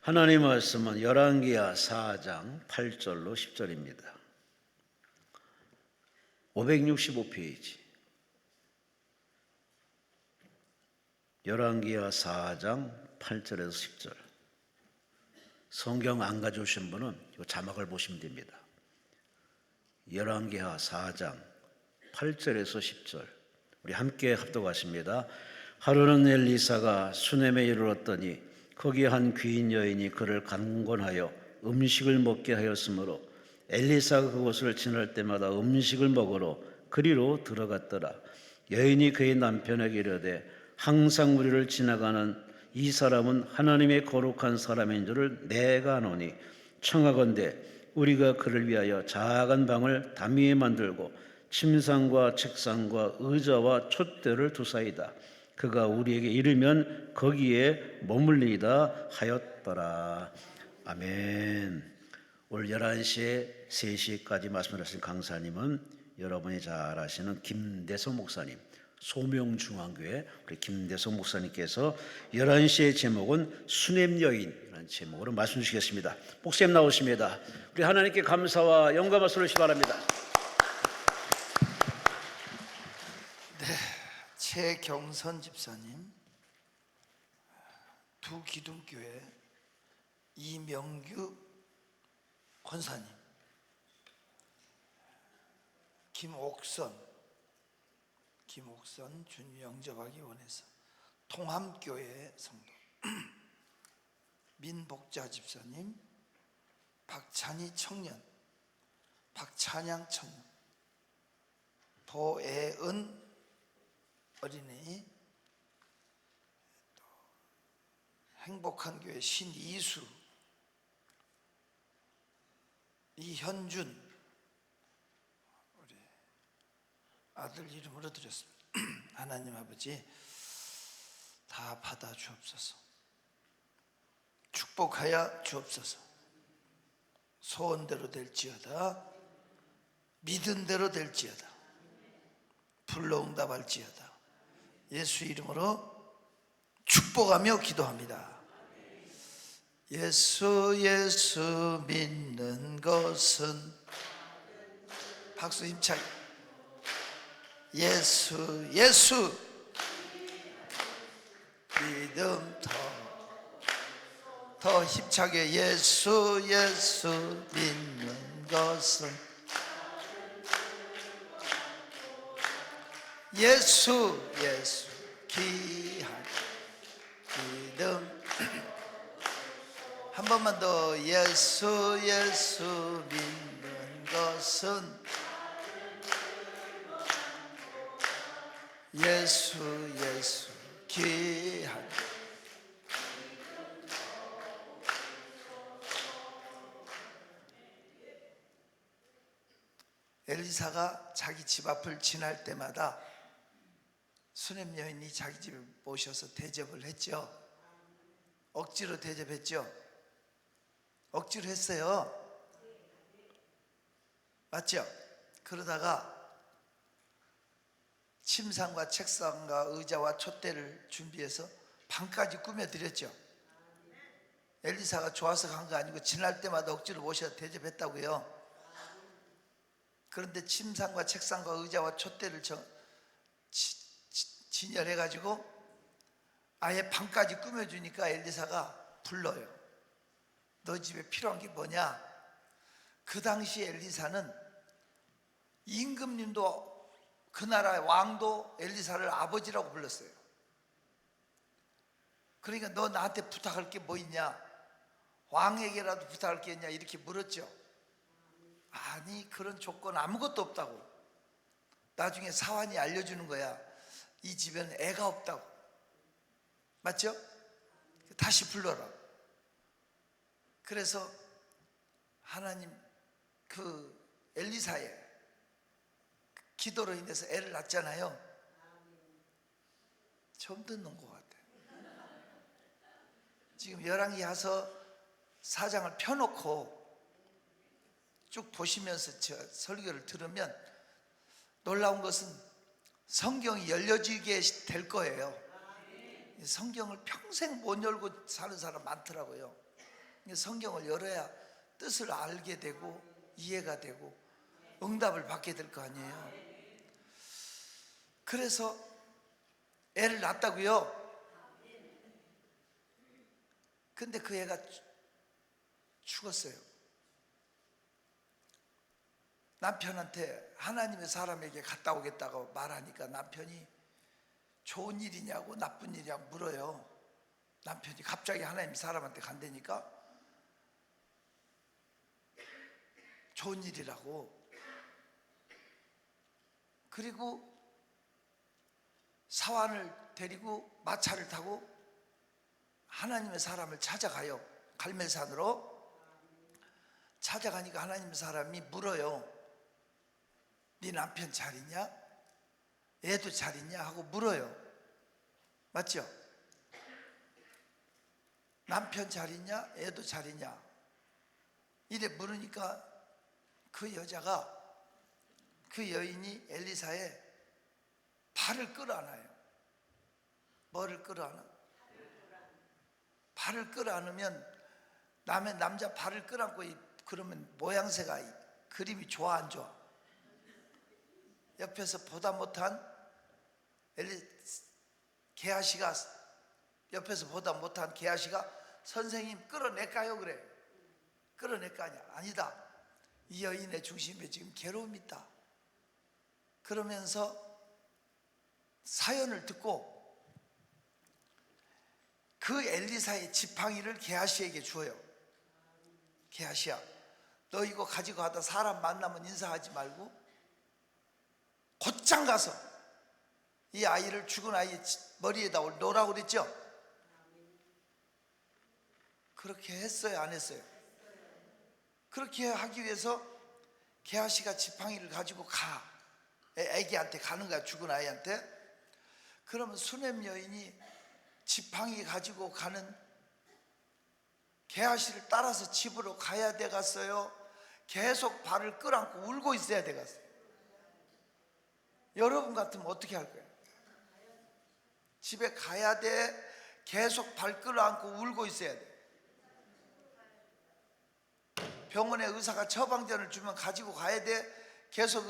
하나님 말씀은 열왕기하 4장 8절로 10절입니다. 565페이지. 열왕기하 4장 8절에서 10절. 성경 안 가져오신 분은 이 자막을 보시면 됩니다. 열왕기하 4장 8절에서 10절. 우리 함께 합독하십니다. 하루는 엘리사가 수넴에 이르렀더니 거기 한 귀인 여인이 그를 강권하여 음식을 먹게 하였으므로 엘리사가 그곳을 지날 때마다 음식을 먹으러 그리로 들어갔더라. 여인이 그의 남편에게 이르되 항상 우리를 지나가는 이 사람은 하나님의 거룩한 사람인 줄을 내가 아노니 청하건대 우리가 그를 위하여 작은 방을 담위에 만들고 침상과 책상과 의자와 촛대를 두사이다. 그가 우리에게 이르면 거기에 머물리이다 하였더라. 아멘. 오늘 11시에 3시까지 말씀하신 강사님은 여러분이 잘 아시는 김대성 목사님, 소명중앙교회 우리 김대성 목사님께서 11시의 제목은 수넴 여인이라는 제목으로 말씀 주시겠습니다. 목사님 나오십니다. 우리 하나님께 감사와 영광 말씀을 바랍니다. 최경선 집사님, 두 기둥교회 이명규 권사님, 김옥선 주님 영접하기 원해서 통함교회 성도, 민복자 집사님, 박찬희 청년, 박찬양 청년, 보애은 어린이, 또 행복한 교회 신이수, 이현준, 우리 아들 이름으로 드렸습니다. 하나님 아버지 다 받아 주옵소서. 축복하여 주옵소서. 소원대로 될지어다. 믿은 대로 될지어다. 불러응답할지어다. 예수 이름으로 축복하며 기도합니다. 예수 믿는 것은 박수 힘차게 예수 믿음 더 힘차게 예수 믿는 것은 예수 귀한 믿음. 한 번만 더. 예수 믿는 것은 예수 귀한. 엘리사가 자기 집 앞을 지날 때마다 수넴 여인이 자기 집에 모셔서 대접을 했죠. 억지로 대접했죠. 억지로 했어요. 맞죠? 그러다가 침상과 책상과 의자와 촛대를 준비해서 방까지 꾸며드렸죠. 엘리사가 좋아서 간 거 아니고 지날 때마다 억지로 모셔서 대접했다고요. 그런데 침상과 책상과 의자와 촛대를 진열해가지고 아예 방까지 꾸며주니까 엘리사가 불러요. 너 집에 필요한 게 뭐냐? 그 당시 엘리사는 임금님도 그 나라의 왕도 엘리사를 아버지라고 불렀어요. 그러니까 너 나한테 부탁할 게 뭐 있냐? 왕에게라도 부탁할 게 있냐? 이렇게 물었죠. 아니, 그런 조건 아무것도 없다고. 나중에 사환이 알려주는 거야. 이 집에는 애가 없다고. 맞죠? 다시 불러라. 그래서 하나님 그 엘리사의 기도로 인해서 애를 낳잖아요. 처음 듣는 것 같아요. 지금 열왕기하서 4장을 펴놓고 쭉 보시면서 저 설교를 들으면 놀라운 것은 성경이 열려지게 될 거예요. 성경을 평생 못 열고 사는 사람 많더라고요. 성경을 열어야 뜻을 알게 되고 이해가 되고 응답을 받게 될 거 아니에요. 그래서 애를 낳았다고요. 근데 그 애가 죽었어요. 남편한테 하나님의 사람에게 갔다 오겠다고 말하니까 남편이 좋은 일이냐고 나쁜 일이냐고 물어요. 남편이 갑자기 하나님 사람한테 간다니까 좋은 일이라고. 그리고 사환을 데리고 마차를 타고 하나님의 사람을 찾아가요. 갈멜산으로 찾아가니까 하나님의 사람이 물어요. 네 남편 잘 있냐? 애도 잘 있냐? 하고 물어요. 맞죠? 남편 잘 있냐? 애도 잘 있냐? 이래 물으니까 그 여자가, 그 여인이 엘리사의 발을 끌어안아요. 뭐를 끌어안아? 발을 끌어안으면 남자 발을 끌어안고 그러면 모양새가 그림이 좋아 안 좋아? 옆에서 보다 못한 게하시가, 옆에서 보다 못한 게하시가 선생님 끌어낼까요? 그래. 끌어낼 거 아니야. 아니다. 이 여인의 중심에 지금 괴로움이 있다. 그러면서 사연을 듣고 그 엘리사의 지팡이를 게하시에게 주어요. 게하시야, 너 이거 가지고 가다 사람 만나면 인사하지 말고 곧장 가서 이 아이를, 죽은 아이 머리에다 놓으라고 그랬죠? 그렇게 했어요? 안 했어요? 그렇게 하기 위해서 게하시가 지팡이를 가지고 가. 애기한테 가는 거야, 죽은 아이한테. 그러면 수넴 여인이 지팡이 가지고 가는 게하시를 따라서 집으로 가야 되겠어요? 계속 발을 끌어안고 울고 있어야 되겠어요? 여러분 같으면 어떻게 할 거예요? 집에 가야 돼? 계속 발 끌어안고 울고 있어야 돼? 병원에 의사가 처방전을 주면 가지고 가야 돼? 계속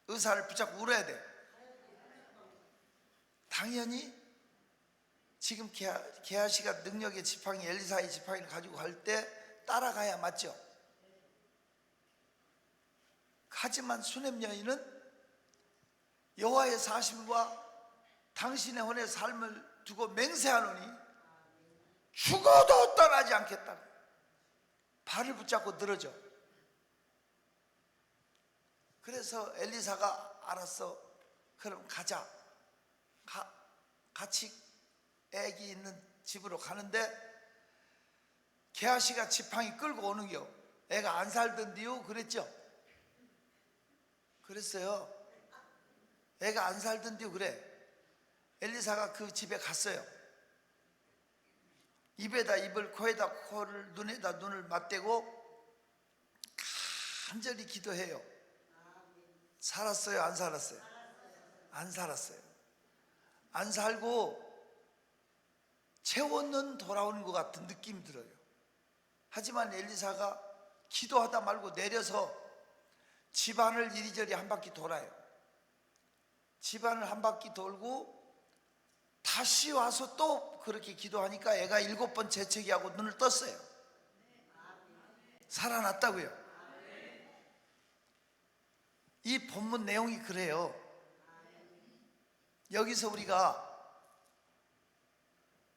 의사를 붙잡고 울어야 돼? 당연히 지금 게하시가 능력의 지팡이, 엘리사의 지팡이를 가지고 갈 때 따라가야 맞죠? 하지만 수넴 여인은 여호와의 사심과 당신의 혼의 삶을 두고 맹세하노니 죽어도 떠나지 않겠다고 발을 붙잡고 늘어져. 그래서 엘리사가 알았어, 그럼 가자. 같이 애기 있는 집으로 가는데 게하시가 지팡이 끌고 오는겨. 애가 안 살던데요? 그랬죠? 그랬어요. 애가 안 살던데요? 그래. 엘리사가 그 집에 갔어요. 입에다 입을, 코에다 코를, 눈에다 눈을 맞대고 간절히 기도해요. 살았어요? 안 살았어요? 안 살았어요. 안 살고 채원은 돌아오는 것 같은 느낌이 들어요. 하지만 엘리사가 기도하다 말고 내려서 집안을 이리저리 한 바퀴 돌아요. 집안을 한 바퀴 돌고 다시 와서 또 그렇게 기도하니까 애가 7번 재채기하고 눈을 떴어요. 살아났다고요. 이 본문 내용이 그래요. 여기서 우리가,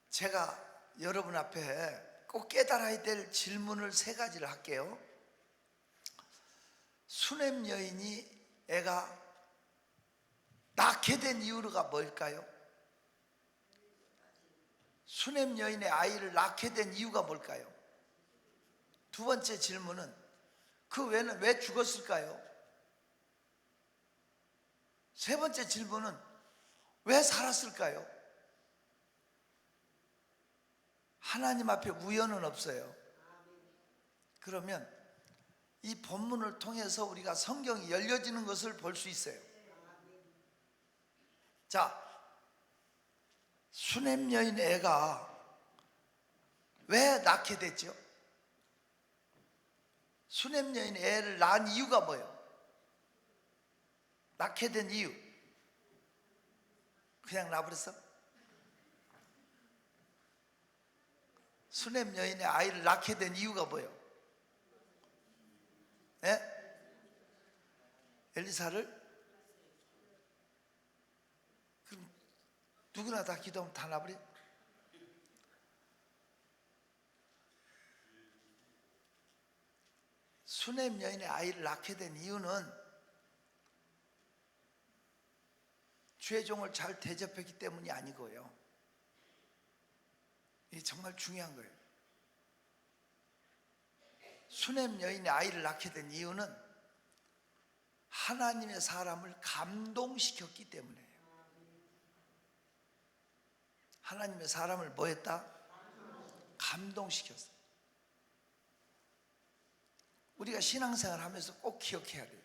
제가 여러분 앞에 꼭 깨달아야 될 질문을 3가지를 할게요. 수넴 여인이 애가 낳게 된 이유가 뭘까요? 수넴 여인의 아이를 낳게 된 이유가 뭘까요? 2번째 질문은 그 외는 왜 죽었을까요? 3번째 질문은 왜 살았을까요? 하나님 앞에 우연은 없어요. 그러면 이 본문을 통해서 우리가 성경이 열려지는 것을 볼 수 있어요. 자, 수넴 여인 애가 왜 낳게 됐죠? 수냄 여인이 애를 낳은 이유가 뭐예요? 낳게 된 이유. 그냥 낳아버렸어? 수냄 여인의 아이를 낳게 된 이유가 뭐예요? 예? 엘리사를? 그럼 누구나 다 기도하면 다 나버려? 수냄 여인의 아이를 낳게 된 이유는 주의 종을 잘 대접했기 때문이 아니고요. 이게 정말 중요한 거예요. 수냄 여인의 아이를 낳게 된 이유는 하나님의 사람을 감동시켰기 때문이에요. 하나님의 사람을 뭐 했다? 감동시켰어요. 우리가 신앙생활 하면서 꼭 기억해야 돼요.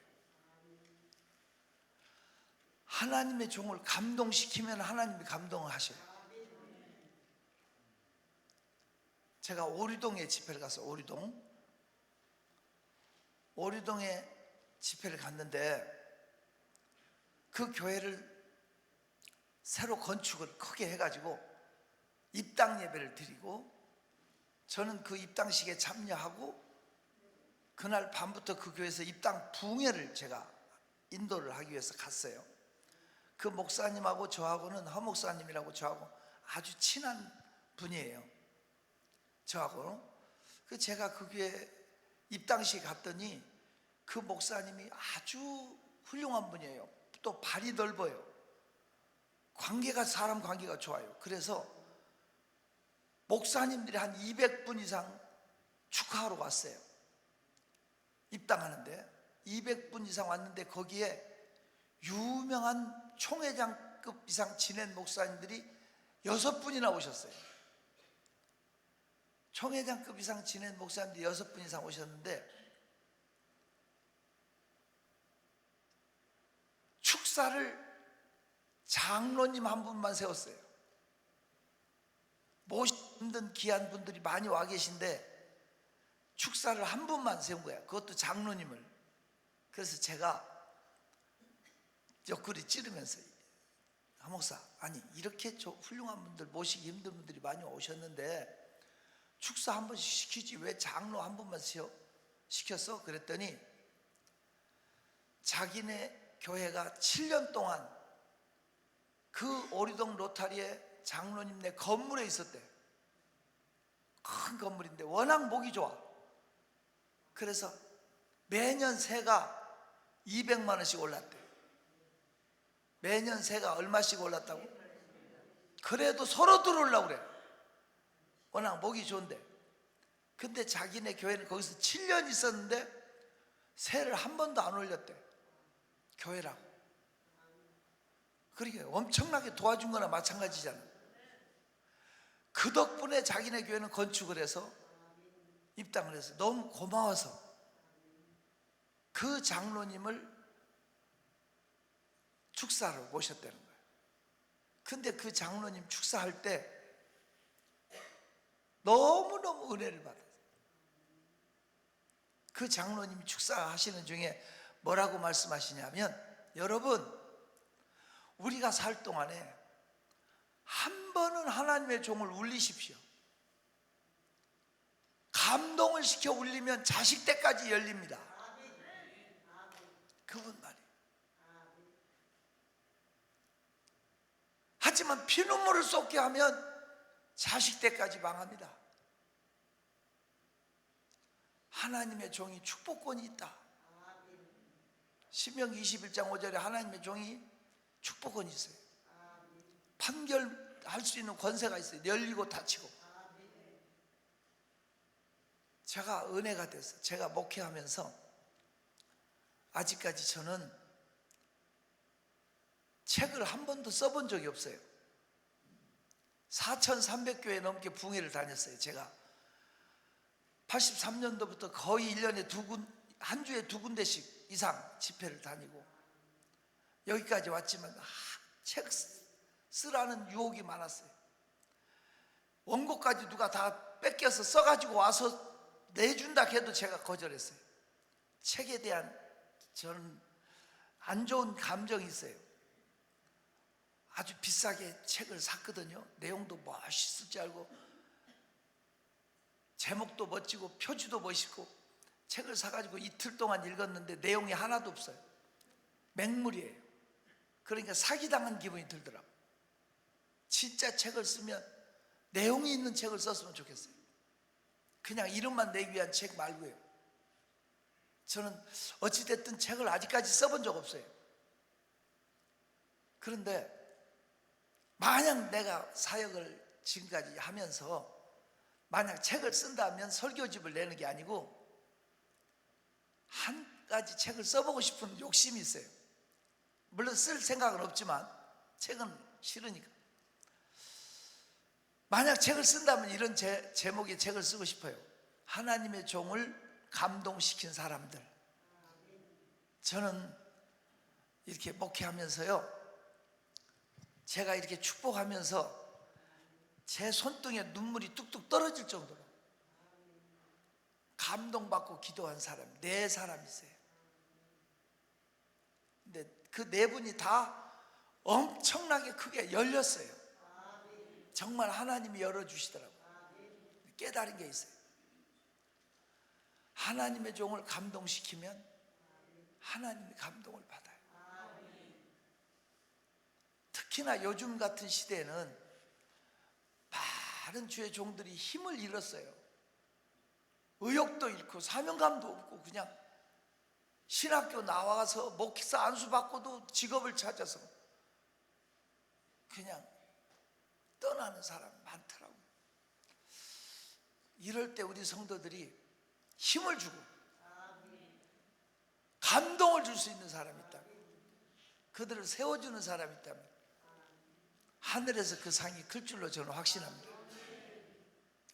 하나님의 종을 감동시키면 하나님이 감동을 하셔요. 제가 오리동에 집회를 가서 오리동에 집회를 갔는데 그 교회를 새로 건축을 크게 해가지고 입당 예배를 드리고 저는 그 입당식에 참여하고 그날 밤부터 그 교회에서 입당 부흥회를 제가 인도를 하기 위해서 갔어요. 그 목사님하고 저하고는 허 목사님이라고 저하고 아주 친한 분이에요. 저하고. 제가 그 교회 입당식에 갔더니 그 목사님이 아주 훌륭한 분이에요. 또 발이 넓어요. 사람 관계가 좋아요. 그래서 목사님들이 한 200분 이상 축하하러 왔어요. 입당하는데 200분 이상 왔는데 거기에 유명한 총회장급 이상 지낸 목사님들이 6분이나 오셨어요. 총회장급 이상 지낸 목사님들이 6분 이상 오셨는데 축사를 장로님 한 분만 세웠어요. 모시기 힘든 귀한 분들이 많이 와 계신데 축사를 한 분만 세운 거야. 그것도 장로님을. 그래서 제가 옆구리 찌르면서 하 목사, 아니 이렇게 훌륭한 분들 모시기 힘든 분들이 많이 오셨는데 축사 한 번씩 시키지 왜 장로 한 분만 시켰어? 그랬더니 자기네 교회가 7년 동안 그 오리동 로타리에 장로님네 건물에 있었대. 큰 건물인데 워낙 목이 좋아. 그래서 매년 세가 200만 원씩 올랐대. 매년 세가 얼마씩 올랐다고? 그래도 서로 들어오려고 그래. 워낙 목이 좋은데. 근데 자기네 교회는 거기서 7년 있었는데 세를 한 번도 안 올렸대. 교회라고. 그러니까 엄청나게 도와준 거나 마찬가지잖아. 그 덕분에 자기네 교회는 건축을 해서 입당을 해서 너무 고마워서 그 장로님을 축사로 모셨다는 거예요. 근데 그 장로님 축사할 때 너무너무 은혜를 받았어요. 그 장로님 축사하시는 중에 뭐라고 말씀하시냐면, 여러분 우리가 살 동안에 한 번은 하나님의 종을 울리십시오. 감동을 시켜 울리면 자식 때까지 열립니다. 그분 말이에요. 하지만 피눈물을 쏟게 하면 자식 때까지 망합니다. 하나님의 종이 축복권이 있다. 신명기 21장 5절에 하나님의 종이 축복권이 있어요. 판결할 수 있는 권세가 있어요. 열리고 닫히고. 제가 은혜가 됐어요. 제가 목회하면서 아직까지 저는 책을 한 번도 써본 적이 없어요. 4,300교회 넘게 부흥회를 다녔어요. 제가 83년도부터 거의 1년에 한 주에 2군데씩 이상 집회를 다니고 여기까지 왔지만 책 쓰라는 유혹이 많았어요. 원고까지 누가 다 뺏겨서 써가지고 와서 내준다 해도 제가 거절했어요. 책에 대한 저는 안 좋은 감정이 있어요. 아주 비싸게 책을 샀거든요. 내용도 멋있을 줄 알고 제목도 멋지고 표지도 멋있고 책을 사가지고 이틀 동안 읽었는데 내용이 하나도 없어요. 맹물이에요. 그러니까 사기당한 기분이 들더라고요. 진짜 책을 쓰면 내용이 있는 책을 썼으면 좋겠어요. 그냥 이름만 내기 위한 책 말고요. 저는 어찌됐든 책을 아직까지 써본 적 없어요. 그런데 만약 내가 사역을 지금까지 하면서 만약 책을 쓴다면 설교집을 내는 게 아니고 한 가지 책을 써보고 싶은 욕심이 있어요. 물론 쓸 생각은 없지만 책은 싫으니까. 만약 책을 쓴다면 이런 제목의 책을 쓰고 싶어요. 하나님의 종을 감동시킨 사람들. 저는 이렇게 목회하면서요, 제가 이렇게 축복하면서 제 손등에 눈물이 뚝뚝 떨어질 정도로 감동받고 기도한 사람, 4사람 있어요. 근데 그 4분이 다 엄청나게 크게 열렸어요. 정말 하나님이 열어주시더라고요. 깨달은 게 있어요. 하나님의 종을 감동시키면 하나님이 감동을 받아요. 특히나 요즘 같은 시대에는 많은 주의 종들이 힘을 잃었어요. 의욕도 잃고 사명감도 없고 그냥 신학교 나와서 목사 안수 받고도 직업을 찾아서 그냥 떠나는 사람 많더라고요. 이럴 때 우리 성도들이 힘을 주고 감동을 줄 수 있는 사람이 있다면, 그들을 세워주는 사람이 있다면 하늘에서 그 상이 클 줄로 저는 확신합니다.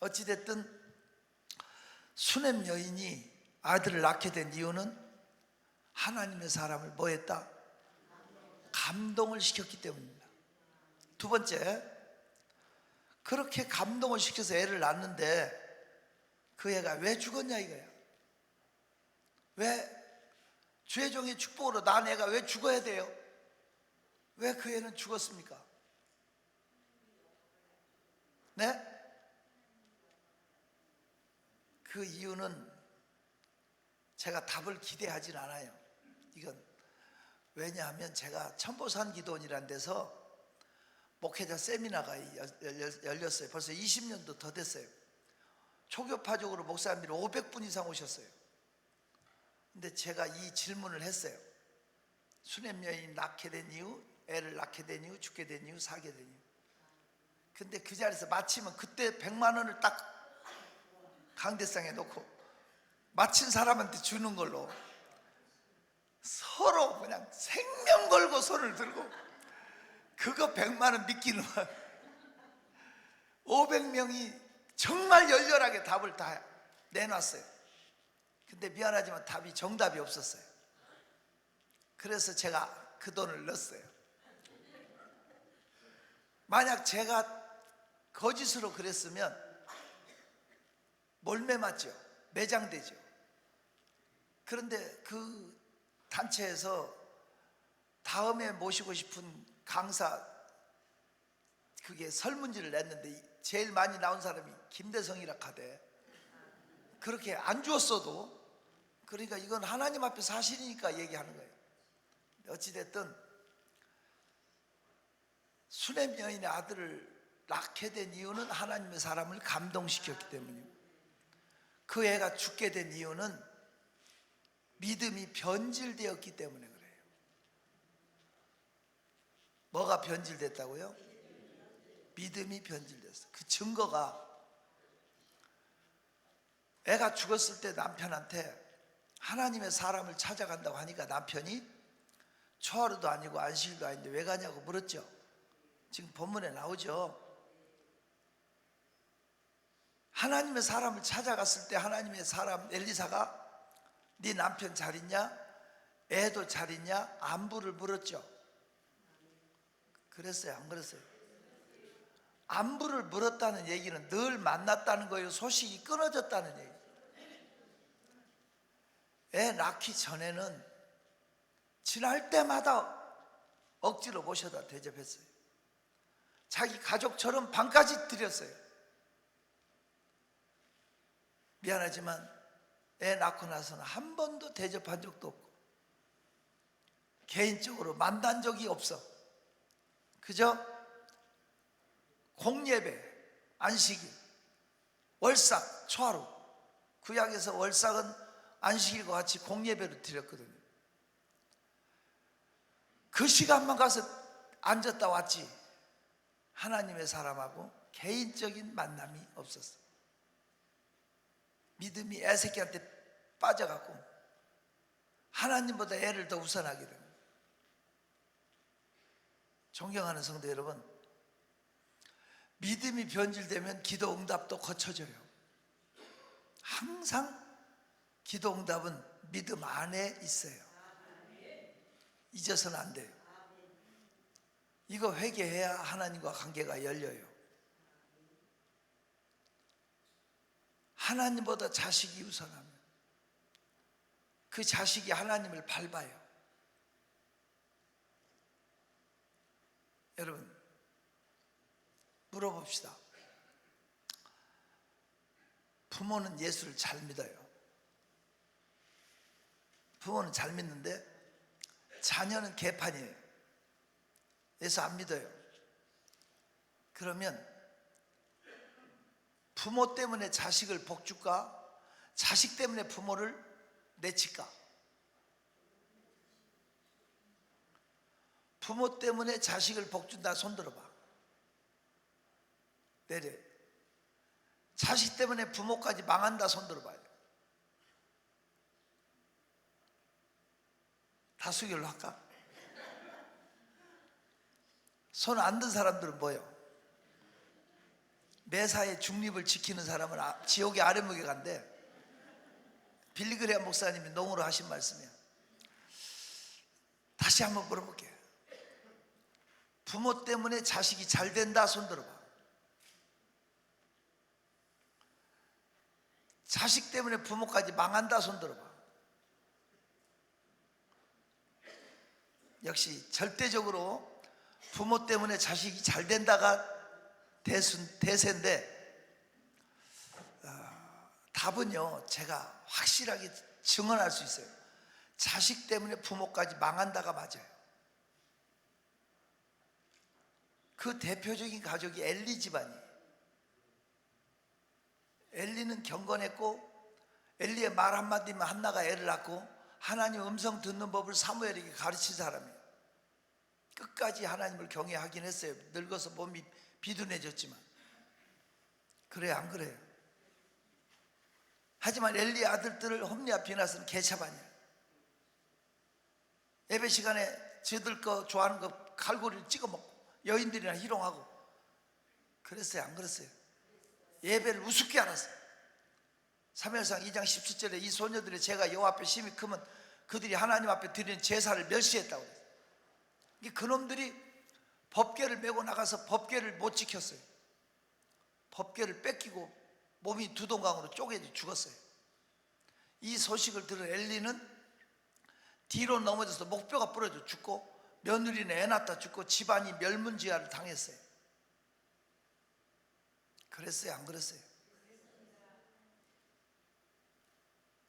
어찌됐든 수넴 여인이 아들을 낳게 된 이유는 하나님의 사람을 뭐 했다? 감동을 시켰기 때문입니다. 두 번째, 그렇게 감동을 시켜서 애를 낳는데 그 애가 왜 죽었냐 이거야. 왜 주의 종의 축복으로 난 애가 왜 죽어야 돼요? 왜 그 애는 죽었습니까? 네? 그 이유는 제가 답을 기대하진 않아요. 이건 왜냐하면 제가 천보산 기도원이라는 데서 목회자 세미나가 열렸어요. 벌써 20년도 더 됐어요. 초교파적으로 목사님들이 500분 이상 오셨어요. 근데 제가 이 질문을 했어요. 수넴 여인이 낳게 된 이유, 애를 낳게 된 이유, 죽게 된 이유, 사게 된 이유. 근데 그 자리에서 마치면 그때 100만 원을 딱 강대상에 놓고 마친 사람한테 주는 걸로 서로 그냥 생명 걸고 손을 들고 그거 100만 원 믿기는 500명이 정말 열렬하게 답을 다 내놨어요. 근데 미안하지만 답이 정답이 없었어요. 그래서 제가 그 돈을 넣었어요. 만약 제가 거짓으로 그랬으면 몰매 맞죠? 매장되죠. 그런데 그 단체에서 다음에 모시고 싶은 강사 그게 설문지를 냈는데 제일 많이 나온 사람이 김대성이라 하대. 그렇게 안 주었어도, 그러니까 이건 하나님 앞에 사실이니까 얘기하는 거예요. 어찌됐든 수넴 여인의 아들을 낳게 된 이유는 하나님의 사람을 감동시켰기 때문입니다. 그 애가 죽게 된 이유는 믿음이 변질되었기 때문에 그래요. 뭐가 변질됐다고요? 믿음이 변질됐어요. 그 증거가 애가 죽었을 때 남편한테 하나님의 사람을 찾아간다고 하니까 남편이 초하루도 아니고 안식일도 아닌데 왜 가냐고 물었죠. 지금 본문에 나오죠. 하나님의 사람을 찾아갔을 때 하나님의 사람 엘리사가 네 남편 잘 있냐? 애도 잘 있냐? 안부를 물었죠. 그랬어요? 안 그랬어요? 안부를 물었다는 얘기는 늘 만났다는 거예요. 소식이 끊어졌다는 얘기. 애 낳기 전에는 지날 때마다 억지로 모셔다 대접했어요. 자기 가족처럼 방까지 드렸어요. 미안하지만 애 낳고 나서는 한 번도 대접한 적도 없고 개인적으로 만난 적이 없어. 그저 공예배, 안식일, 월삭, 초하루, 구약에서 월삭은 안식일과 같이 공예배로 드렸거든요. 그 시간만 가서 앉았다 왔지 하나님의 사람하고 개인적인 만남이 없었어. 믿음이 애새끼한테 빠져갖고 하나님보다 애를 더 우선하게 됩니다. 존경하는 성도 여러분, 믿음이 변질되면 기도 응답도 거쳐져요. 항상 기도 응답은 믿음 안에 있어요. 잊어서는 안 돼요. 이거 회개해야 하나님과 관계가 열려요. 하나님보다 자식이 우선하면 그 자식이 하나님을 밟아요. 여러분, 물어봅시다. 부모는 예수를 잘 믿어요. 부모는 잘 믿는데 자녀는 개판이에요. 예수 안 믿어요. 그러면 부모 때문에 자식을 복줄까? 자식 때문에 부모를 내칠까? 부모 때문에 자식을 복준다 손 들어봐. 내려. 자식 때문에 부모까지 망한다 손 들어봐요. 다수결로 할까? 손 안 든 사람들은 뭐예요? 매사에 중립을 지키는 사람은 지옥의 아래목에 간대. 빌리그레아 목사님이 농으로 하신 말씀이야. 다시 한번 물어볼게요. 부모 때문에 자식이 잘 된다 손 들어봐. 자식 때문에 부모까지 망한다 손 들어봐. 역시 절대적으로 부모 때문에 자식이 잘 된다가 대세인데 답은요, 제가 확실하게 증언할 수 있어요. 자식 때문에 부모까지 망한다가 맞아요. 그 대표적인 가족이 엘리 집안이에요. 엘리는 경건했고 엘리의 말 한마디면 한나가 애를 낳고 하나님 음성 듣는 법을 사무엘에게 가르친 사람이에요. 끝까지 하나님을 경외하긴 했어요. 늙어서 몸이 비둔해졌지만. 그래요, 안 그래요? 하지만 엘리의 아들들을 홈리와 비나스는 개차반이에요. 예배 시간에 저들 거 좋아하는 거 칼고리를 찍어 먹고 여인들이나 희롱하고 그랬어요, 안 그랬어요? 예배를 우습게 알았어요. 사무엘상 2장 17절에 이 소녀들의 죄가 여호와 앞에 심히 크면 그들이 하나님 앞에 드리는 제사를 멸시했다고 그랬어요. 그놈들이 법궤를 메고 나가서 법궤를 못 지켰어요. 법궤를 뺏기고 몸이 두동강으로 쪼개져 죽었어요. 이 소식을 들은 엘리는 뒤로 넘어져서 목뼈가 부러져 죽고 며느리는 애 낳다 죽고 집안이 멸문지화를 당했어요. 그랬어요, 안 그랬어요?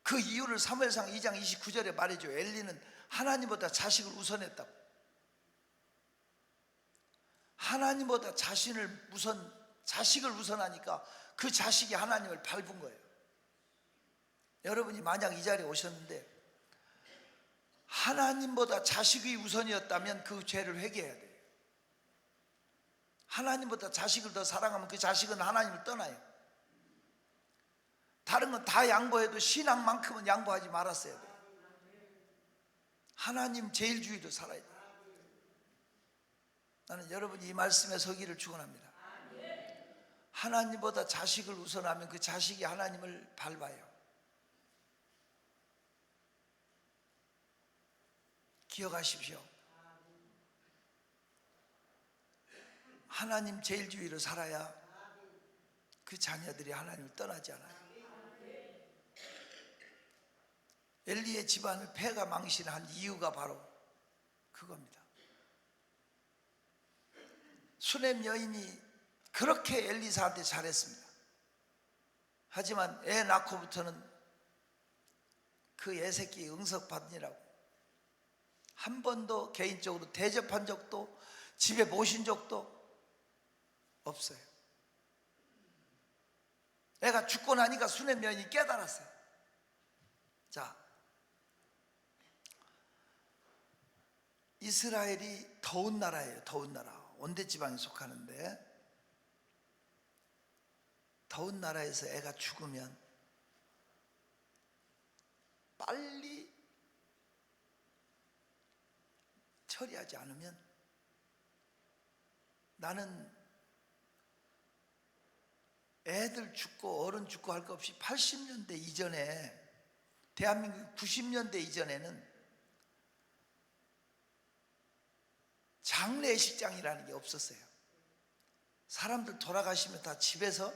그 이유를 사무엘상 2장 29절에 말해줘. 엘리는 하나님보다 자식을 우선했다고. 하나님보다 자식을 우선하니까 그 자식이 하나님을 밟은 거예요. 여러분이 만약 이 자리에 오셨는데 하나님보다 자식이 우선이었다면 그 죄를 회개해야 돼요. 하나님보다 자식을 더 사랑하면 그 자식은 하나님을 떠나요. 다른 건 다 양보해도 신앙만큼은 양보하지 말았어야 돼요. 하나님 제일주의로 살아야 돼요. 나는 여러분이 이 말씀에 서기를 축원합니다. 하나님보다 자식을 우선하면 그 자식이 하나님을 밟아요. 기억하십시오. 하나님 제일주의로 살아야 그 자녀들이 하나님을 떠나지 않아요. 엘리의 집안을 폐가 망신한 이유가 바로 그겁니다. 수넴 여인이 그렇게 엘리사한테 잘했습니다. 하지만 애 낳고부터는 그 애새끼 응석받으라고 한 번도 개인적으로 대접한 적도 집에 모신 적도 없어요. 애가 죽고 나니까 수넴 여인이 깨달았어요. 자, 이스라엘이 더운 나라예요. 더운 나라. 온대지방에 속하는데 더운 나라에서 애가 죽으면 빨리 처리하지 않으면 나는 애들 죽고 어른 죽고 할 것 없이 80년대 이전에 대한민국 90년대 이전에는 장례식장이라는 게 없었어요. 사람들 돌아가시면 다 집에서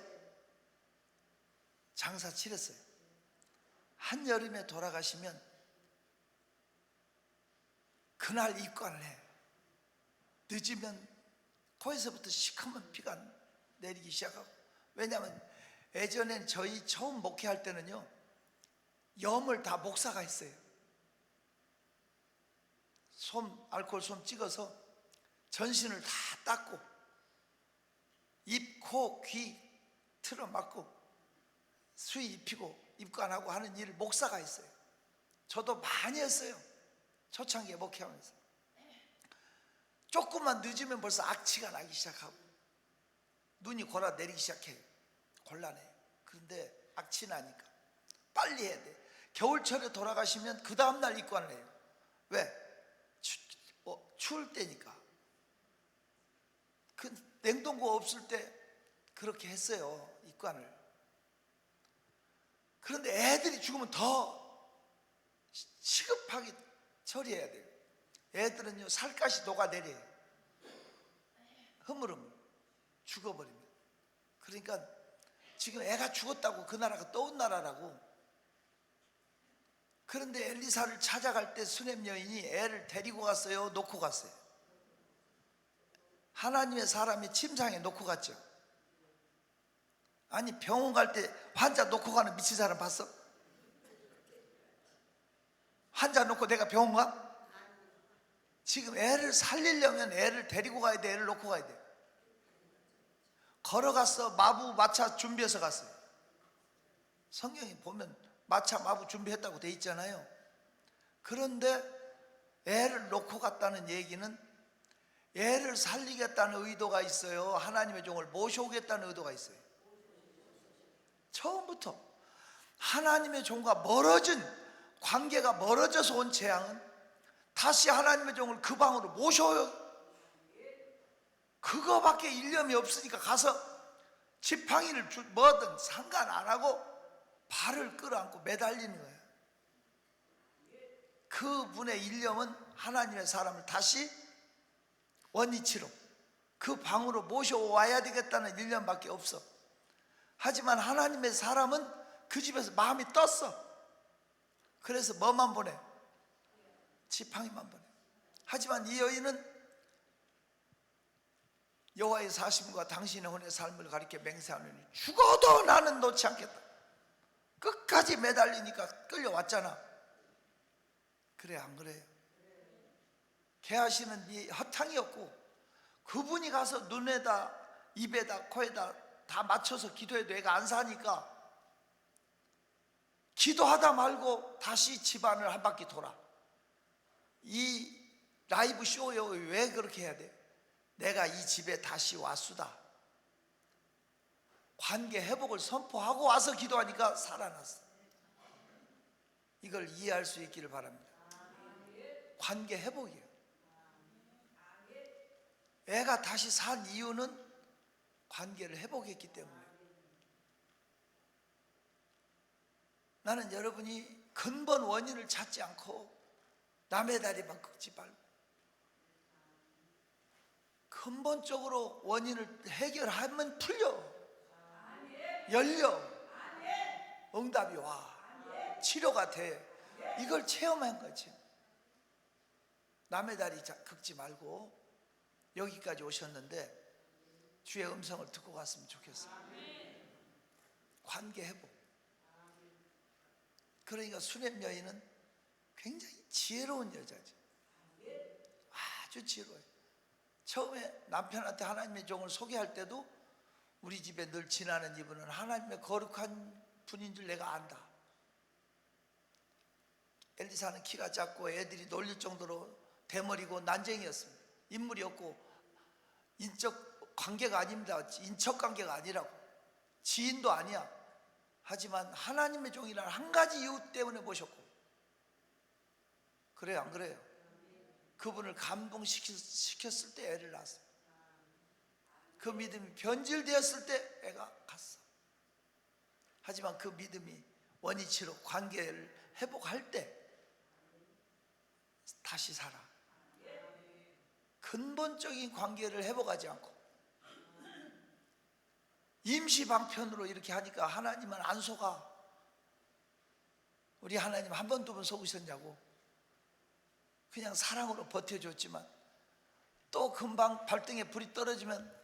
장사 치렀어요. 한여름에 돌아가시면 그날 입관을 해. 늦으면 코에서부터 시커먼 피가 내리기 시작하고, 왜냐하면 예전엔 저희 처음 목회할 때는요 염을 다 목사가 했어요. 알코올 솜 찍어서 전신을 다 닦고 입, 코, 귀 틀어막고 수의 입히고 입관하고 하는 일을 목사가 했어요. 저도 많이 했어요. 초창기에 목회하면서. 조금만 늦으면 벌써 악취가 나기 시작하고 눈이 골아 내리기 시작해요. 곤란해요. 그런데 악취 나니까 빨리 해야 돼. 겨울철에 돌아가시면 그 다음날 입관을 해요. 왜? 추울 때니까. 그 냉동고 없을 때 그렇게 했어요. 입관을. 그런데 애들이 죽으면 더 시급하게 처리해야 돼요. 애들은요 살갗이 녹아내려요. 흐물흐물 죽어버리면. 그러니까 지금 애가 죽었다고 그 나라가 떠온 나라라고. 그런데 엘리사를 찾아갈 때 수넴 여인이 애를 데리고 갔어요? 놓고 갔어요? 하나님의 사람이 침상에 놓고 갔죠. 아니 병원 갈 때 환자 놓고 가는 미친 사람 봤어? 환자 놓고 내가 병원 가? 지금 애를 살리려면 애를 데리고 가야 돼. 애를 놓고 가야 돼. 걸어갔어. 마부 마차 준비해서 갔어요. 성경에 보면 마차 마부 준비했다고 돼 있잖아요. 그런데 애를 놓고 갔다는 얘기는 애를 살리겠다는 의도가 있어요. 하나님의 종을 모셔오겠다는 의도가 있어요. 처음부터 하나님의 종과 멀어진 관계가 멀어져서 온 재앙은 다시 하나님의 종을 그 방으로 모셔요. 그거밖에 일념이 없으니까 가서 지팡이를 뭐든 상관 안 하고 발을 끌어안고 매달리는 거예요. 그분의 일념은 하나님의 사람을 다시 원위치로 그 방으로 모셔와야 되겠다는 일념밖에 없어. 하지만 하나님의 사람은 그 집에서 마음이 떴어. 그래서 뭐만 보내? 지팡이만 보내. 하지만 이 여인은 여호와의 사심과 당신의 혼의 삶을 가리켜 맹세하노니 죽어도 나는 놓지 않겠다. 끝까지 매달리니까 끌려왔잖아. 그래 안 그래요? 개하시는 이 허탕이었고 그분이 가서 눈에다 입에다 코에다 다 맞춰서 기도해도 애가 안 사니까 기도하다 말고 다시 집안을 한 바퀴 돌아. 이 라이브 쇼요. 왜 그렇게 해야 돼? 내가 이 집에 다시 왔수다. 관계 회복을 선포하고 와서 기도하니까 살아났어. 이걸 이해할 수 있기를 바랍니다. 관계 회복이에요. 애가 다시 산 이유는 관계를 회복했기 때문에. 나는 여러분이 근본 원인을 찾지 않고 남의 다리만 긁지 말고 근본적으로 원인을 해결하면 풀려, 열려, 응답이 와, 치료가 돼. 이걸 체험한 거지. 남의 다리 긁지 말고 여기까지 오셨는데 주의 음성을 듣고 갔으면 좋겠어요. 관계 회복. 그러니까 수냄 여인은 굉장히 지혜로운 여자지. 아주 지혜로워요. 처음에 남편한테 하나님의 종을 소개할 때도 우리 집에 늘 지나는 이분은 하나님의 거룩한 분인 줄 내가 안다. 엘리사는 키가 작고 애들이 놀릴 정도로 대머리고 난쟁이였습니다. 인물이 없고 인적 관계가 아닙니다. 인척 관계가 아니라고. 지인도 아니야. 하지만 하나님의 종이라는 한 가지 이유 때문에 모셨고. 그래요, 안 그래요? 그분을 감동시켰을 때 애를 낳았어요. 그 믿음이 변질되었을 때 애가 갔어. 하지만 그 믿음이 원위치로 관계를 회복할 때 다시 살아. 근본적인 관계를 회복하지 않고 임시 방편으로 이렇게 하니까 하나님은 안 속아. 우리 하나님 한 번, 두 번 속으셨냐고. 그냥 사랑으로 버텨줬지만 또 금방 발등에 불이 떨어지면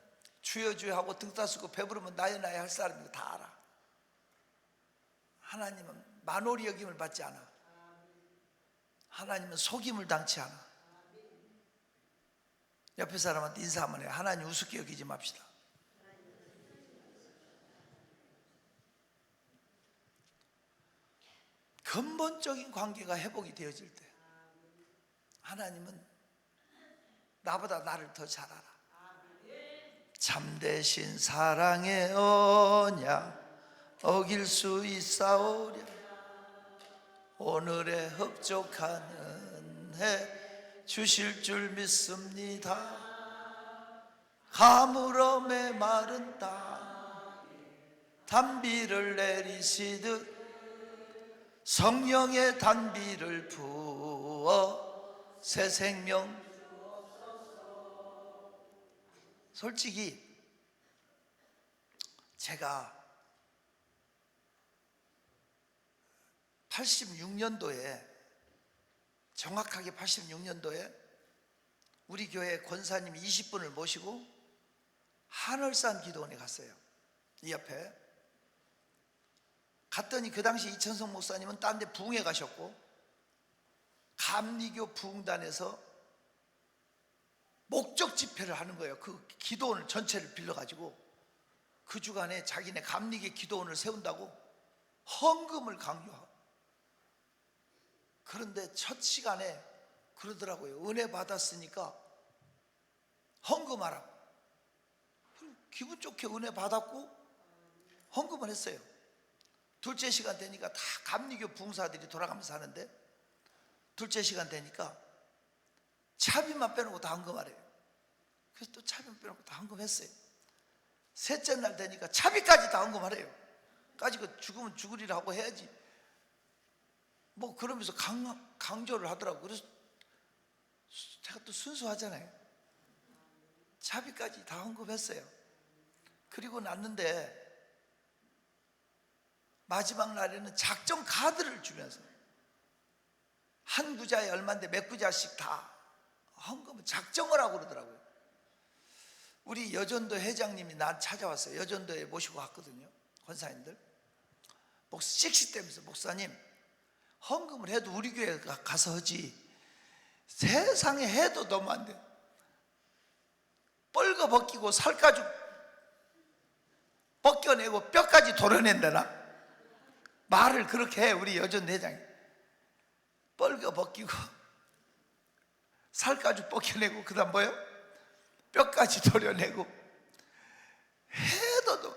주여 주여 하고 등 따스고 배부르면 나여 나여 할 사람이고 다 알아. 하나님은 만홀히 여김을 받지 않아. 하나님은 속임을 당치 않아. 옆에 사람한테 인사 한번 해. 하나님 우습게 여기지 맙시다. 근본적인 관계가 회복이 되어질 때 하나님은 나보다 나를 더 잘 알아. 참되신 사랑의 언약 어길 수 있사오랴. 오늘의 흡족한 은혜 주실 줄 믿습니다. 가물음에 마른 땅 단비를 내리시듯 성령의 단비를 부어 새 생명. 솔직히 제가 86년도에 정확하게 86년도에 우리 교회 권사님 20분을 모시고 하늘산 기도원에 갔어요. 이 옆에 갔더니 그 당시 이천성 목사님은 딴 데 부흥회 가셨고 감리교 부흥단에서 목적 집회를 하는 거예요. 그 기도원을 전체를 빌려가지고 그 주간에 자기네 감리교 기도원을 세운다고 헌금을 강요하고. 그런데 첫 시간에 그러더라고요. 은혜 받았으니까 헌금하라고. 기분 좋게 은혜 받았고 헌금을 했어요. 둘째 시간 되니까 다 감리교 부흥사들이 돌아가면서 하는데 둘째 시간 되니까 차비만 빼놓고 다 헌금하래요. 그래서 또 차비만 빼놓고 다 헌금했어요. 셋째 날 되니까 차비까지 다 헌금하래요. 까지 그 죽으면 죽으리라고 해야지. 뭐 그러면서 강조를 하더라고. 그래서 제가 또 순수하잖아요. 차비까지 다 헌금했어요. 그리고 났는데 마지막 날에는 작정 카드를 주면서 한 구자에 얼마인데 몇 구자씩 다 헌금을 작정을 하고 그러더라고요. 우리 여전도 회장님이 난 찾아왔어요. 여전도에 모시고 갔거든요. 권사님들 씩씩대면서 목사님 헌금을 해도 우리 교회 가서 하지 세상에 해도 너무 안 돼. 뻘거 벗기고 살가죽 벗겨내고 뼈까지 도려낸다나. 말을 그렇게 해. 우리 여전 회장이 뻘거 벗기고 살가죽 벗겨내고 그 다음 뭐요? 뼈까지 도려내고 해도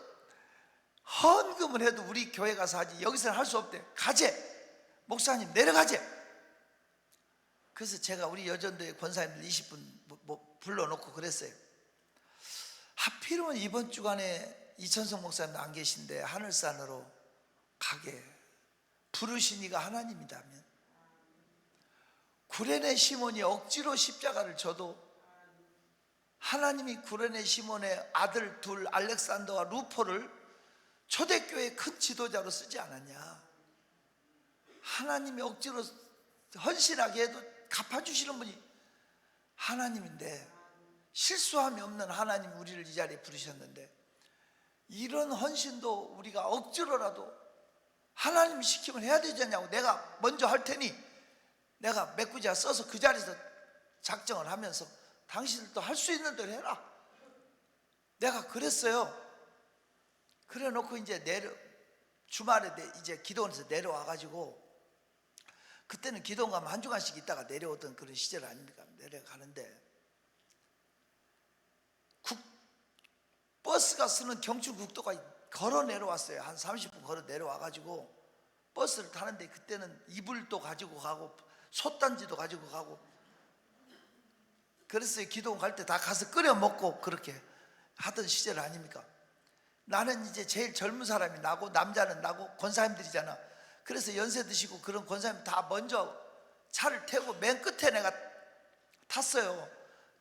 헌금을 해도 우리 교회 가서 하지 여기서는 할 수 없대. 가재 목사님 내려가재. 그래서 제가 우리 여전도의 권사님들 20분 불러놓고 그랬어요. 하필이면 이번 주간에 이천성 목사님 안 계신데 하늘산으로 가게 부르시니가 하나님이다면 구레네 시몬이 억지로 십자가를 져도 하나님이 구레네 시몬의 아들 둘 알렉산더와 루포를 초대교회의 큰 지도자로 쓰지 않았냐? 하나님이 억지로 헌신하게 해도 갚아주시는 분이 하나님인데, 실수함이 없는 하나님 우리를 이 자리에 부르셨는데, 이런 헌신도 우리가 억지로라도 하나님 시키면 해야 되지 않냐고. 내가 먼저 할 테니 내가 메꾸자 써서 그 자리에서 작정을 하면서 당신들도 할 수 있는 대로 해라. 내가 그랬어요. 그래 놓고 이제 주말에 이제 기도원에서 내려와가지고, 그때는 기도원 가면 한 주간씩 있다가 내려오던 그런 시절 아닙니까? 내려가는데 버스가 쓰는 경춘국도가 걸어 내려왔어요. 한 30분 걸어 내려와가지고 버스를 타는데, 그때는 이불도 가지고 가고 솥단지도 가지고 가고 그랬어요. 기도원 갈 때 다 가서 끓여 먹고 그렇게 하던 시절 아닙니까? 나는 이제 제일 젊은 사람이 나고, 남자는 나고 권사님들이잖아. 그래서 연세 드시고 그런 권사님 다 먼저 차를 태우고 맨 끝에 내가 탔어요.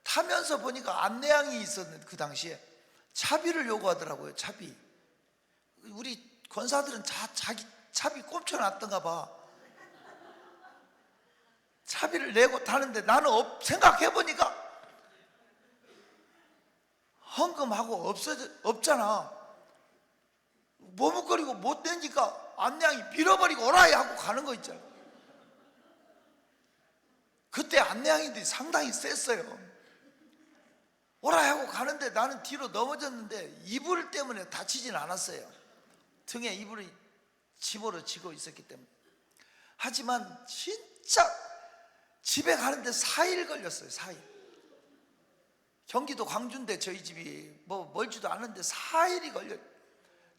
타면서 보니까 안내양이 있었는데, 그 당시에 차비를 요구하더라고요. 차비. 우리 권사들은 자기 차비 꼼쳐놨던가 봐. 차비를 내고 타는데, 나는 생각해보니까 헌금하고 없잖아. 머뭇거리고 못 내니까 안내양이 밀어버리고 오라이 하고 가는 거 있잖아. 그때 안내양이들이 상당히 셌어요. 오라이 하고 가는데 나는 뒤로 넘어졌는데 이불 때문에 다치진 않았어요. 등에 이불이 집으로 지고 있었기 때문에. 하지만 진짜 집에 가는데 4일 걸렸어요. 4일. 경기도 광주인데 저희 집이 뭐 멀지도 않은데 4일이 걸려요.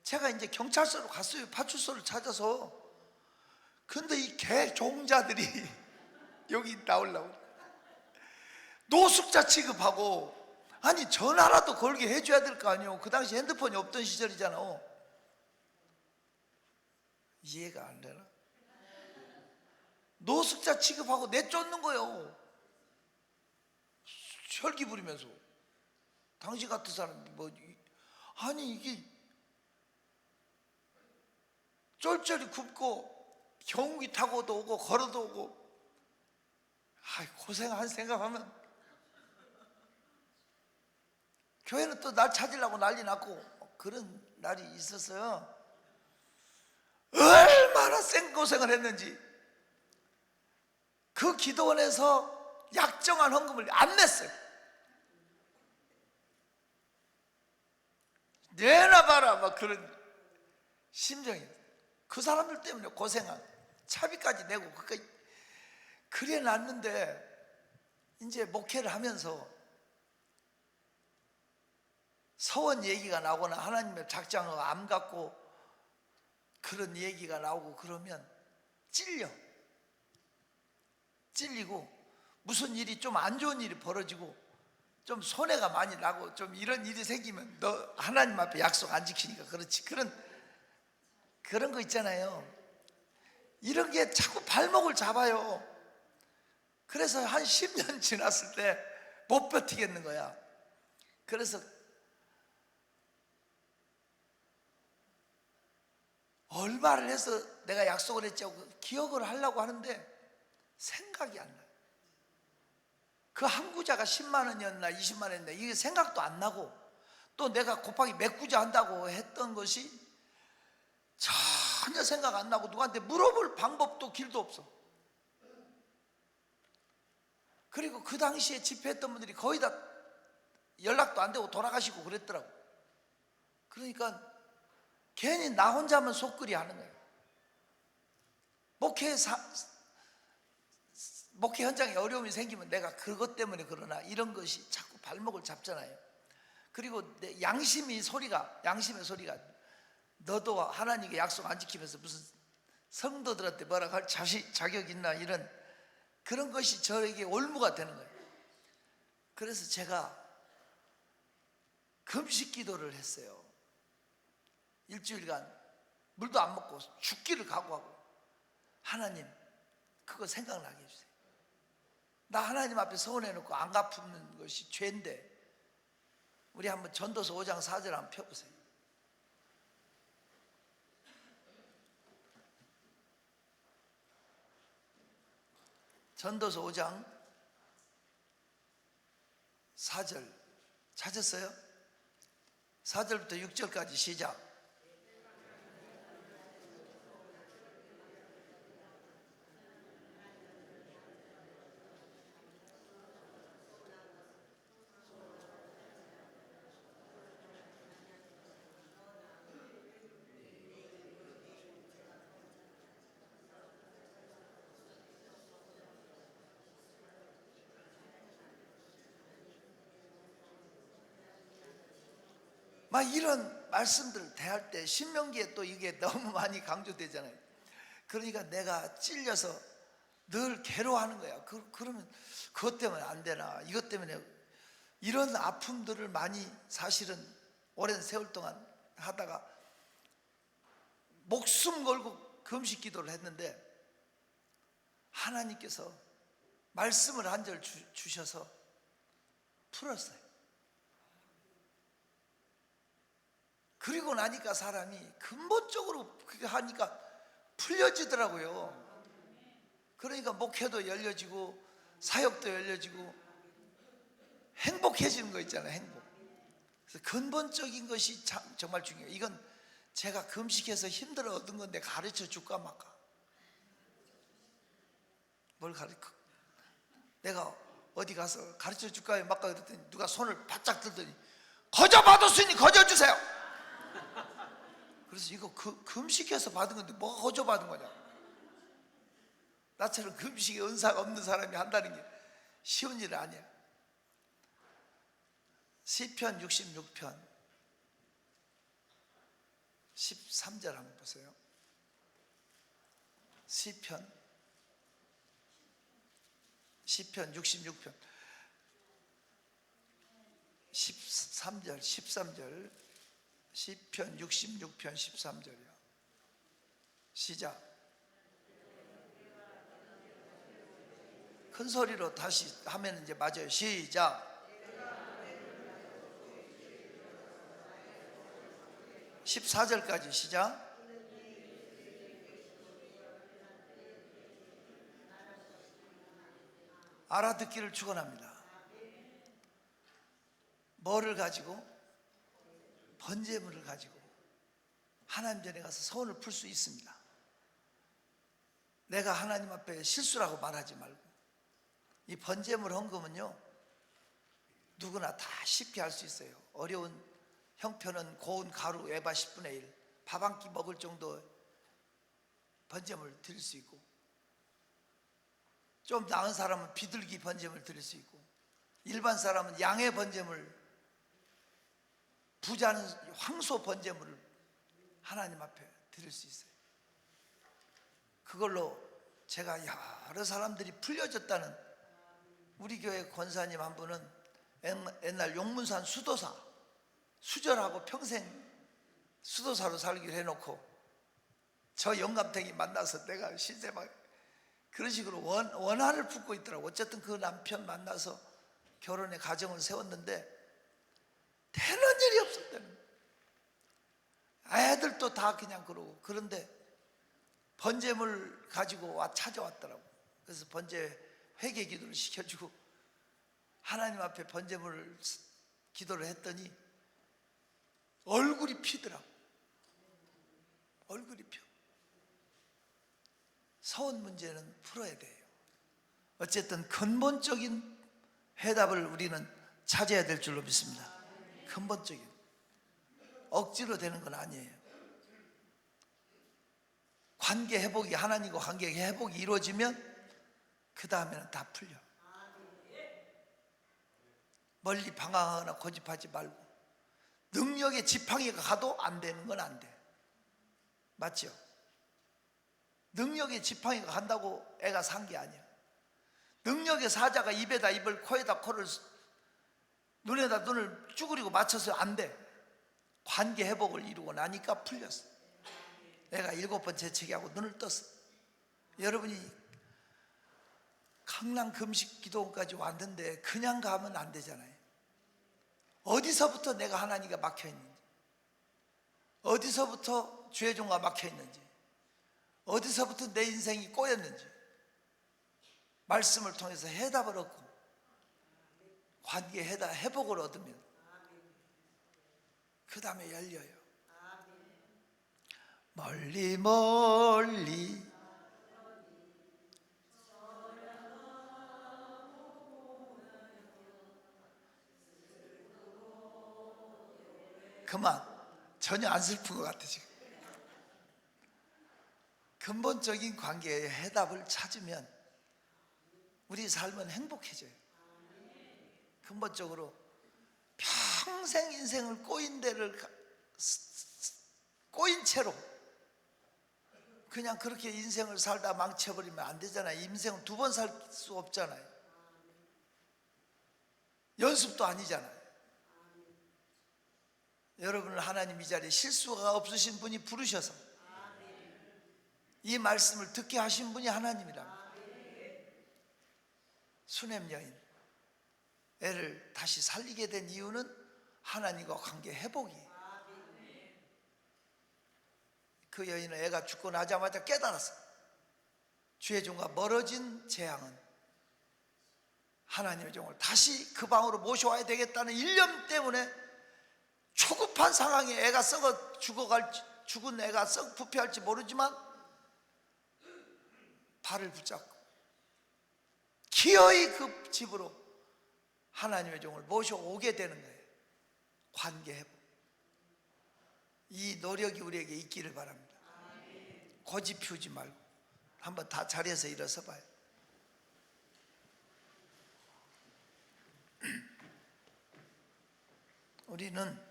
제가 이제 경찰서로 갔어요. 파출소를 찾아서. 근데 이 개종자들이 여기 나오려고 노숙자 취급하고, 아니 전화라도 걸게 해줘야 될 거 아니에요. 그 당시 핸드폰이 없던 시절이잖아. 이해가 안 되나? 노숙자 취급하고 내쫓는 거예요. 혈기 부리면서. 당신 같은 사람이 뭐, 아니 이게 쫄쫄이 굽고 경운기 타고도 오고 걸어도 오고, 고생한 생각하면 교회는 또 날 찾으려고 난리 났고 그런 날이 있었어요. 얼마나 생고생을 했는지. 그 기도원에서 약정한 헌금을 안 냈어요. 내나 봐라 막 그런 심정이. 그 사람들 때문에 고생한, 차비까지 내고 그래 놨는데, 이제 목회를 하면서 서원 얘기가 나오거나 하나님의 작정을 암 갖고 그런 얘기가 나오고 그러면 찔리고 무슨 일이 좀 안 좋은 일이 벌어지고 좀 손해가 많이 나고 좀 이런 일이 생기면, 너 하나님 앞에 약속 안 지키니까 그렇지, 그런 거 있잖아요. 이런 게 자꾸 발목을 잡아요. 그래서 한 10년 지났을 때 못 버티겠는 거야. 그래서 얼마를 해서 내가 약속을 했지 하고 기억을 하려고 하는데 생각이 안 나요. 그 한 구자가 10만 원이었나 20만 원이었나 이게 생각도 안 나고, 또 내가 곱하기 몇 구자 한다고 했던 것이 전혀 생각 안 나고, 누구한테 물어볼 방법도 길도 없어. 그리고 그 당시에 집회했던 분들이 거의 다 연락도 안 되고 돌아가시고 그랬더라고. 그러니까 괜히 나 혼자만 속끓이 하는 거예요. 목회 현장에 어려움이 생기면 내가 그것 때문에 그러나 이런 것이 자꾸 발목을 잡잖아요. 그리고 내 양심의 소리가 너도 하나님께 약속 안 지키면서 무슨 성도들한테 뭐라고 할 자격 있나, 이런 그런 것이 저에게 올무가 되는 거예요. 그래서 제가 금식 기도를 했어요. 일주일간 물도 안 먹고 죽기를 각오하고, 하나님 그거 생각나게 해주세요. 나 하나님 앞에 서원해놓고 안 갚는 것이 죄인데 우리 한번 전도서 5장 4절 한번 펴보세요. 전도서 5장 4절 찾았어요? 4절부터 6절까지 시작. 막 이런 말씀들을 대할 때 신명기에 또 이게 너무 많이 강조되잖아요. 그러니까 내가 찔려서 늘 괴로워하는 거야. 그러면 그것 때문에 안 되나, 이것 때문에, 이런 아픔들을 많이 사실은 오랜 세월 동안 하다가 목숨 걸고 금식 기도를 했는데 하나님께서 말씀을 한 절 주셔서 풀었어요. 그리고 나니까 사람이 근본적으로 그렇게 하니까 풀려지더라고요. 그러니까 목회도 열려지고 사역도 열려지고 행복해지는 거 있잖아요. 행복. 그래서 근본적인 것이 정말 중요해요. 이건 제가 금식해서 힘들어 얻은 건데 가르쳐 줄까 말까. 뭘 가르쳐? 내가 어디 가서 가르쳐 줄까 말까 그랬더니 누가 손을 바짝 들더니 거저 받았으니 거저 주세요. 그래서 이거 금식해서 받은 건데 뭐가 거저 받은 거냐. 나처럼 금식에 은사가 없는 사람이 한다는 게 쉬운 일 아니야. 시편 66편 13절 한번 보세요. 시편 66편 13절 시편 66편 13절이요. 시작. 큰 소리로 다시 하면 이제 맞아요. 시작. 14절까지 시작. 알아듣기를 축원합니다. 뭐를 가지고? 번제물을 가지고 하나님 전에 가서 소원을 풀 수 있습니다. 내가 하나님 앞에 실수라고 말하지 말고, 이 번제물 헌금은요 누구나 다 쉽게 할 수 있어요. 어려운 형편은 고운 가루 에바 10분의 1, 밥 한 끼 먹을 정도 번제물 드릴 수 있고, 좀 나은 사람은 비둘기 번제물 드릴 수 있고, 일반 사람은 양의 번제물, 부자는 황소 번제물을 하나님 앞에 드릴 수 있어요. 그걸로 제가 여러 사람들이 풀려졌다는, 우리 교회 권사님 한 분은 옛날 용문산 수도사, 수절하고 평생 수도사로 살기로 해놓고 저 영감탱이 만나서 내가 실제 막 그런 식으로 원한을 품고 있더라고. 어쨌든 그 남편 만나서 결혼의 가정을 세웠는데 되는 일이 없었다는, 애들도 다 그냥 그러고. 그런데 번제물 가지고 찾아왔더라고. 그래서 번제 회개 기도를 시켜주고 하나님 앞에 번제물 기도를 했더니 얼굴이 피더라고. 얼굴이 펴. 서원 문제는 풀어야 돼요. 어쨌든 근본적인 해답을 우리는 찾아야 될 줄로 믿습니다. 근본적인, 억지로 되는 건 아니에요. 관계 회복이, 하나님과 관계 회복이 이루어지면 그 다음에는 다 풀려. 멀리 방황하거나 고집하지 말고, 능력의 지팡이가 가도 안 되는 건 안 돼. 맞죠? 능력의 지팡이가 간다고 애가 산 게 아니야. 능력의 사자가 입에다 입을, 코에다 코를, 눈에다 눈을 쭈그리고 맞춰서 안 돼. 관계 회복을 이루고 나니까 풀렸어. 내가 7번 재채기하고 눈을 떴어. 여러분이 강남 금식 기도원까지 왔는데 그냥 가면 안 되잖아요. 어디서부터 내가 하나님과 막혀 있는지, 어디서부터 주의 종과 막혀 있는지, 어디서부터 내 인생이 꼬였는지 말씀을 통해서 해답을 얻고 관계 회복을 얻으면 그 다음에 열려요. 멀리 멀리 그만. 전혀 안 슬픈 것 같아 지금. 근본적인 관계의 해답을 찾으면 우리 삶은 행복해져요. 근본적으로 평생 인생을 꼬인 채로 그냥 그렇게 인생을 살다 망쳐버리면 안 되잖아요. 인생은 두 번 살 수 없잖아요. 연습도 아니잖아요. 여러분을 하나님 이 자리에 실수가 없으신 분이 부르셔서 이 말씀을 듣게 하신 분이 하나님이랍니다. 수냄 여인 애를 다시 살리게 된 이유는 하나님과 관계 회복이. 그 여인은 애가 죽고 나자마자 깨달았어. 주의 종과 멀어진 재앙은 하나님의 종을 다시 그 방으로 모셔와야 되겠다는 일념 때문에 초급한 상황에 애가 죽은 애가 썩 부패할지 모르지만 발을 붙잡고 기어이 그 집으로 하나님의 종을 모셔오게 되는 거예요. 관계 회복. 이 노력이 우리에게 있기를 바랍니다. 고집 피우지 말고 한번 다 자리에서 일어서 봐요. 우리는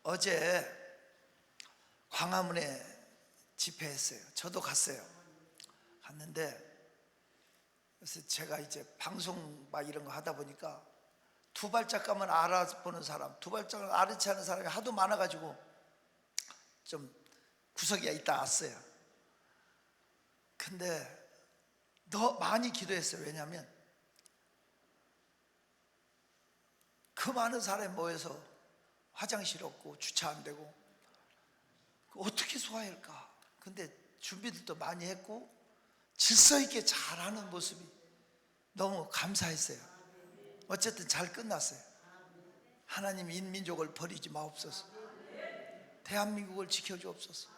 어제 광화문에 집회했어요. 저도 갔어요. 갔는데 그래서 제가 이제 방송 막 이런 거 하다 보니까 두 발짝 가면 알아보는 사람, 두 발짝을 알아채 하는 사람이 하도 많아가지고 좀 구석에 있다 왔어요. 근데 더 많이 기도했어요. 왜냐하면 그 많은 사람이 모여서 화장실 없고 주차 안 되고 어떻게 소화할까? 근데 준비들도 많이 했고 질서 있게 잘하는 모습이 너무 감사했어요. 어쨌든 잘 끝났어요. 하나님 인민족을 버리지 마옵소서. 대한민국을 지켜주옵소서.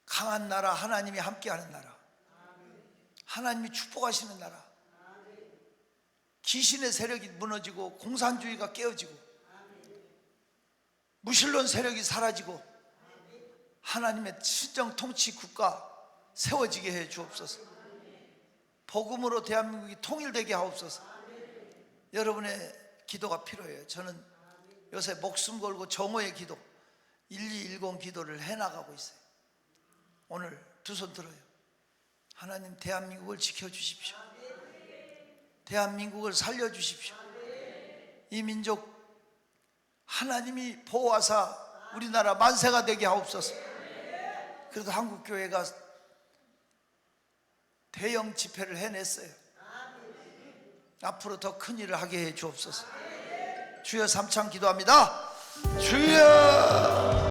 강한 나라, 하나님이 함께하는 나라, 하나님이 축복하시는 나라, 귀신의 세력이 무너지고 공산주의가 깨어지고 무신론 세력이 사라지고 하나님의 친정 통치 국가 세워지게 해 주옵소서. 복음으로 대한민국이 통일되게 하옵소서. 여러분의 기도가 필요해요. 저는 요새 목숨 걸고 정오의 기도 1210 기도를 해나가고 있어요. 오늘 두 손 들어요. 하나님 대한민국을 지켜주십시오. 대한민국을 살려주십시오. 이 민족 하나님이 보호하사 우리나라 만세가 되게 하옵소서. 그래도 한국교회가 대형 집회를 해냈어요. 앞으로 더 큰 일을 하게 해 주옵소서. 주여 삼창 기도합니다. 주여.